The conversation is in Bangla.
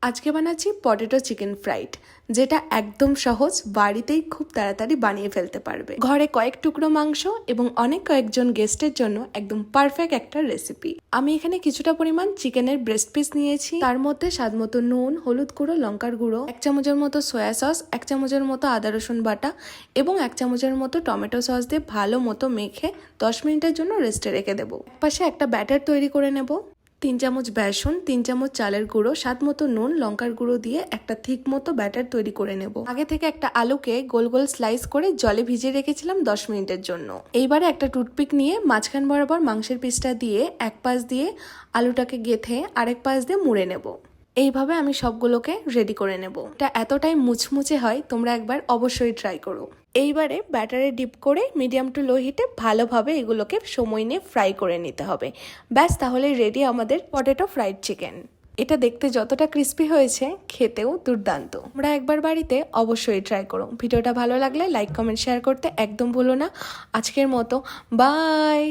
আজকে বানাচ্ছি পটেটো চিকেন ফ্রাইড, যেটা একদম সহজ, বাড়িতেই খুব তাড়াতাড়ি বানিয়ে ফেলতে পারবে। ঘরে কয়েক টুকরো মাংস এবং কয়েকজন গেস্টের জন্য একদম পারফেক্ট একটা রেসিপি। আমি এখানে কিছুটা পরিমাণ চিকেনের ব্রেস্ট পিস নিয়েছি, তার মধ্যে স্বাদ মতো নুন, হলুদ গুঁড়ো, লঙ্কার গুঁড়ো, 1 চামচের মতো সয়া সস, 1 চামচের মতো আদা রসুন বাটা এবং 1 চামচের মতো টমেটো সস দিয়ে ভালো মতো মেখে 10 মিনিটের জন্য রেস্টে রেখে দেবো। পাশে একটা ব্যাটার তৈরি করে নেব। 3 চামচ বেসন, 3 চামচ চালের গুঁড়ো, স্বাদ মতো নুন, লঙ্কার গুঁড়ো দিয়ে একটা ঠিক মতো ব্যাটার তৈরি করে নেব। আগে থেকে একটা আলুকে গোল গোল স্লাইস করে জলে ভিজিয়ে রেখেছিলাম 10 মিনিটের জন্য। এইবারে একটা টুথপিক নিয়ে মাঝখান বরাবর মাংসের পিসটা দিয়ে এক পাশ দিয়ে আলুটাকে গেঁথে আরেক পাশ দিয়ে মুড়ে নেব। এইভাবে আমি সবগুলোকে রেডি করে নেব। এটা এতটাই মুচমুচে হয়, তোমরা একবার অবশ্যই ট্রাই করো। এইবারে ব্যাটারে ডিপ করে মিডিয়াম টু লো হিটে ভালোভাবে এগুলোকে সময় নিয়ে ফ্রাই করে নিতে হবে। ব্যাস, তাহলে রেডি আমাদের পটেটো ফ্রাইড চিকেন। এটা দেখতে যতটা ক্রিস্পি হয়েছে, খেতেও দুর্দান্ত। তোমরা একবার বাড়িতে অবশ্যই ট্রাই করো। ভিডিওটা ভালো লাগলে লাইক, কমেন্ট, শেয়ার করতে একদম ভুলো না। আজকের মতো বাই।